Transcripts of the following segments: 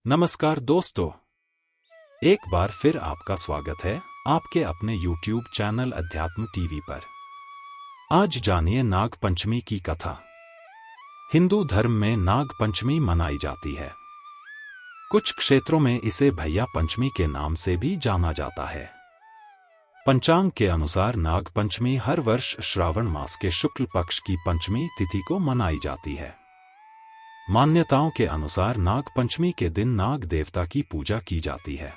नमस्कार दोस्तों, एक बार फिर आपका स्वागत है आपके अपने YouTube चैनल अध्यात्म टीवी पर। आज जानिए नाग पंचमी की कथा। हिंदू धर्म में नाग पंचमी मनाई जाती है। कुछ क्षेत्रों में इसे भैया पंचमी के नाम से भी जाना जाता है। पंचांग के अनुसार नाग पंचमी हर वर्ष श्रावण मास के शुक्ल पक्ष की पंचमी तिथि को मनाई जाती है। मान्यताओं के अनुसार नाग पंचमी के दिन नाग देवता की पूजा की जाती है।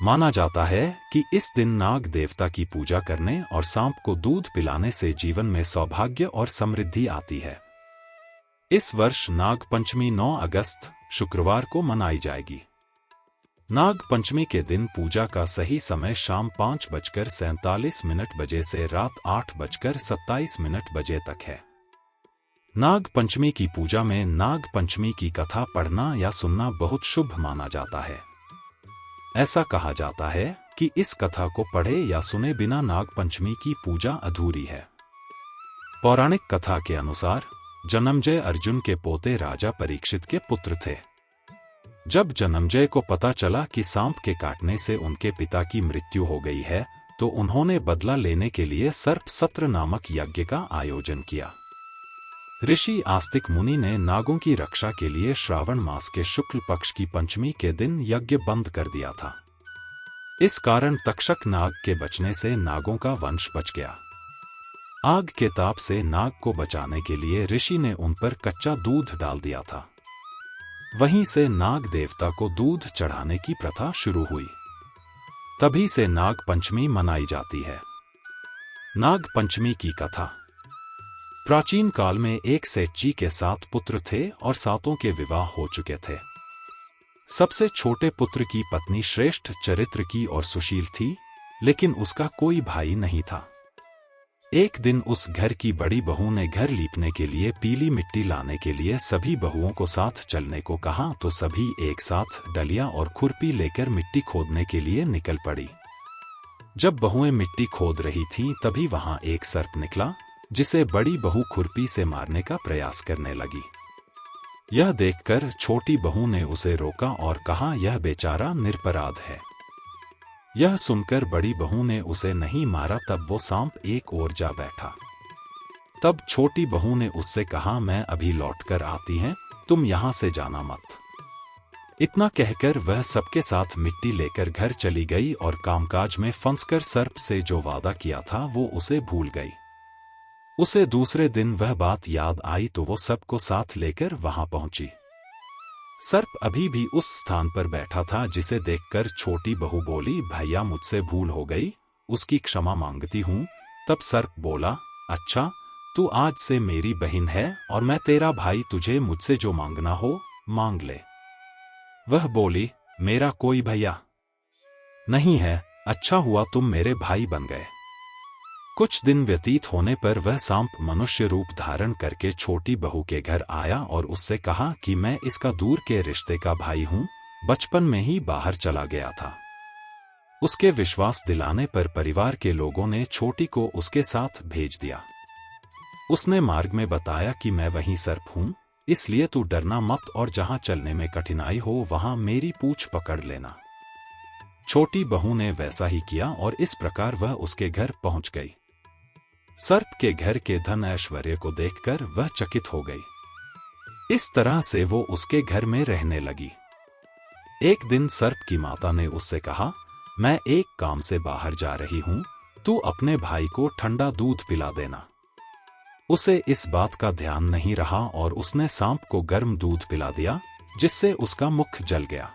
माना जाता है कि इस दिन नाग देवता की पूजा करने और सांप को दूध पिलाने से जीवन में सौभाग्य और समृद्धि आती है। इस वर्ष नाग पंचमी 9 अगस्त शुक्रवार को मनाई जाएगी। नाग पंचमी के दिन पूजा का सही समय शाम 5:47 बजे से रात 8:27 बजे तक है। नाग पंचमी की पूजा में नाग पंचमी की कथा पढ़ना या सुनना बहुत शुभ माना जाता है। ऐसा कहा जाता है कि इस कथा को पढ़े या सुने बिना नाग पंचमी की पूजा अधूरी है। पौराणिक कथा के अनुसार जन्मेजय अर्जुन के पोते राजा परीक्षित के पुत्र थे। जब जन्मेजय को पता चला कि सांप के काटने से उनके पिता की मृत्यु हो गई है, तो उन्होंने बदला लेने के लिए सर्प सत्र नामक यज्ञ का आयोजन किया। ऋषि आस्तिक मुनि ने नागों की रक्षा के लिए श्रावण मास के शुक्ल पक्ष की पंचमी के दिन यज्ञ बंद कर दिया था। इस कारण तक्षक नाग के बचने से नागों का वंश बच गया। आग के ताप से नाग को बचाने के लिए ऋषि ने उन पर कच्चा दूध डाल दिया था। वहीं से नाग देवता को दूध चढ़ाने की प्रथा शुरू हुई। तभी से नाग पंचमी मनाई जाती है। नाग पंचमी की कथा। प्राचीन काल में एक सेठ जी के 7 पुत्र थे और 7 के विवाह हो चुके थे। सबसे छोटे पुत्र की पत्नी श्रेष्ठ चरित्र की और सुशील थी, लेकिन उसका कोई भाई नहीं था। एक दिन उस घर की बड़ी बहू ने घर लीपने के लिए पीली मिट्टी लाने के लिए सभी बहुओं को साथ चलने को कहा, तो सभी एक साथ डलिया और खुरपी लेकर मिट्टी खोदने के लिए निकल पड़ी। जब बहुएं मिट्टी खोद रही थीं, तभी वहां एक सर्प निकला, जिसे बड़ी बहू खुरपी से मारने का प्रयास करने लगी। यह देखकर छोटी बहू ने उसे रोका और कहा, यह बेचारा निरपराध है। यह सुनकर बड़ी बहू ने उसे नहीं मारा। तब वो सांप एक ओर जा बैठा। तब छोटी बहू ने उससे कहा, मैं अभी लौटकर आती हैं, तुम यहां से जाना मत। इतना कहकर वह सबके साथ मिट्टी लेकर घर चली गई और कामकाज में फंसकर सर्प से जो वादा किया था वो उसे भूल गई। उसे दूसरे दिन वह बात याद आई, तो वो सबको साथ लेकर वहां पहुंची। सर्प अभी भी उस स्थान पर बैठा था, जिसे देखकर छोटी बहू बोली, भैया मुझसे भूल हो गई, उसकी क्षमा मांगती हूं। तब सर्प बोला, अच्छा, तू आज से मेरी बहन है और मैं तेरा भाई, तुझे मुझसे जो मांगना हो मांग ले। वह बोली, मेरा कोई भैया नहीं है, अच्छा हुआ तुम मेरे भाई बन गए। कुछ दिन व्यतीत होने पर वह सांप मनुष्य रूप धारण करके छोटी बहू के घर आया और उससे कहा कि मैं इसका दूर के रिश्ते का भाई हूं, बचपन में ही बाहर चला गया था। उसके विश्वास दिलाने पर परिवार के लोगों ने छोटी को उसके साथ भेज दिया। उसने मार्ग में बताया कि मैं वही सर्प हूं, इसलिए तू डरना मत और जहां चलने में कठिनाई हो वहां मेरी पूंछ पकड़ लेना। छोटी बहू ने वैसा ही किया और इस प्रकार वह उसके घर पहुंच गई। सर्प के घर के धन ऐश्वर्य को देखकर वह चकित हो गई। इस तरह से वो उसके घर में रहने लगी। एक दिन सर्प की माता ने उससे कहा, मैं एक काम से बाहर जा रही हूं, तू अपने भाई को ठंडा दूध पिला देना। उसे इस बात का ध्यान नहीं रहा और उसने सांप को गर्म दूध पिला दिया, जिससे उसका मुख जल गया।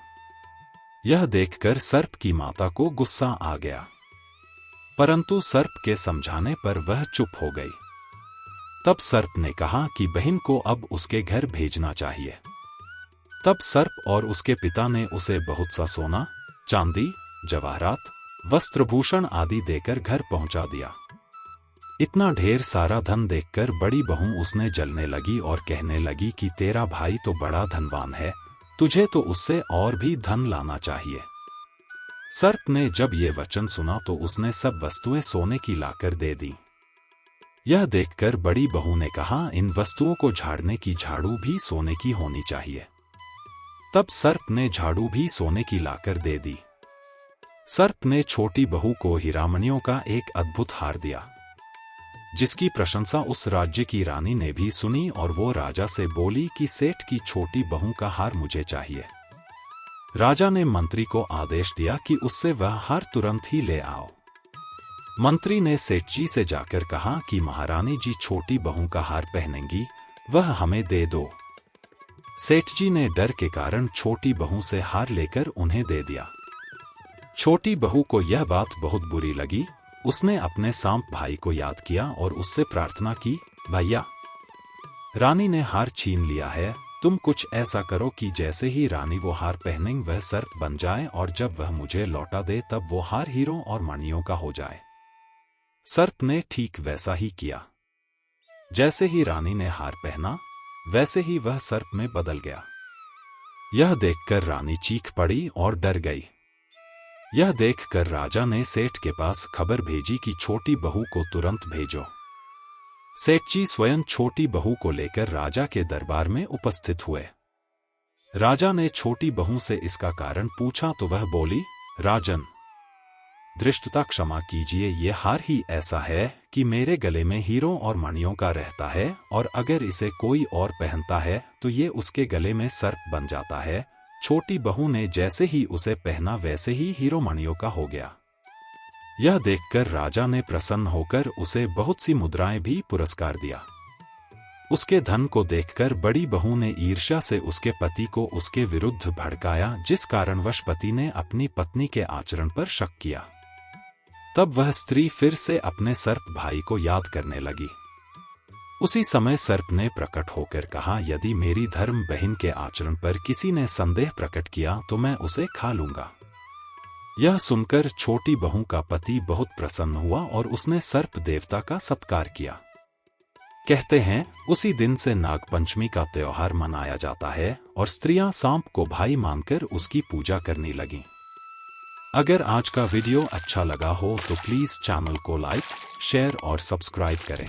यह देखकर सर्प की माता को गुस्सा आ गया, परंतु सर्प के समझाने पर वह चुप हो गई। तब सर्प ने कहा कि बहन को अब उसके घर भेजना चाहिए। तब सर्प और उसके पिता ने उसे बहुत सा सोना, चांदी, जवाहरात, वस्त्रभूषण आदि देकर घर पहुंचा दिया। इतना ढेर सारा धन देखकर बड़ी बहू उसने जलने लगी और कहने लगी कि तेरा भाई तो बड़ा धनवान है, तुझे तो उससे और भी धन लाना चाहिए। सर्प ने जब ये वचन सुना तो उसने सब वस्तुएं सोने की लाकर दे दी। यह देखकर बड़ी बहू ने कहा, इन वस्तुओं को झाड़ने की झाड़ू भी सोने की होनी चाहिए। तब सर्प ने झाड़ू भी सोने की लाकर दे दी। सर्प ने छोटी बहू को हीरामणियों का एक अद्भुत हार दिया, जिसकी प्रशंसा उस राज्य की रानी ने भी सुनी और वो राजा से बोली कि सेठ की छोटी बहू का हार मुझे चाहिए। राजा ने मंत्री को आदेश दिया कि उससे वह हार तुरंत ही ले आओ। मंत्री ने सेठ जी से जाकर कहा कि महारानी जी छोटी बहू का हार पहनेंगी, वह हमें दे दो। सेठ जी ने डर के कारण छोटी बहू से हार लेकर उन्हें दे दिया। छोटी बहू को यह बात बहुत बुरी लगी। उसने अपने सांप भाई को याद किया और उससे प्रार्थना की, भैया, रानी ने हार छीन लिया है, तुम कुछ ऐसा करो कि जैसे ही रानी वो हार पहने वह सर्प बन जाए और जब वह मुझे लौटा दे तब वो हार हीरों और मणियों का हो जाए। सर्प ने ठीक वैसा ही किया। जैसे ही रानी ने हार पहना वैसे ही वह सर्प में बदल गया। यह देखकर रानी चीख पड़ी और डर गई। यह देखकर राजा ने सेठ के पास खबर भेजी कि छोटी बहू को तुरंत भेजो। सेठ जी स्वयं छोटी बहू को लेकर राजा के दरबार में उपस्थित हुए। राजा ने छोटी बहू से इसका कारण पूछा तो वह बोली, राजन, धृष्टता क्षमा कीजिए, ये हार ही ऐसा है कि मेरे गले में हीरों और मणियों का रहता है और अगर इसे कोई और पहनता है तो ये उसके गले में सर्प बन जाता है। छोटी बहू ने जैसे ही उसे पहना वैसे ही हीरो मणियों का हो गया। यह देखकर राजा ने प्रसन्न होकर उसे बहुत सी मुद्राएं भी पुरस्कार दिया। उसके धन को देखकर बड़ी बहू ने ईर्ष्या से उसके पति को उसके विरुद्ध भड़काया, जिस कारणवश पति ने अपनी पत्नी के आचरण पर शक किया। तब वह स्त्री फिर से अपने सर्प भाई को याद करने लगी। उसी समय सर्प ने प्रकट होकर कहा, यदि मेरी धर्म बहन के आचरण पर किसी ने संदेह प्रकट किया तो मैं उसे खा लूंगा। यह सुनकर छोटी बहू का पति बहुत प्रसन्न हुआ और उसने सर्प देवता का सत्कार किया। कहते हैं उसी दिन से नागपंचमी का त्योहार मनाया जाता है और स्त्रियां सांप को भाई मानकर उसकी पूजा करने लगीं। अगर आज का वीडियो अच्छा लगा हो तो प्लीज चैनल को लाइक, शेयर और सब्सक्राइब करें।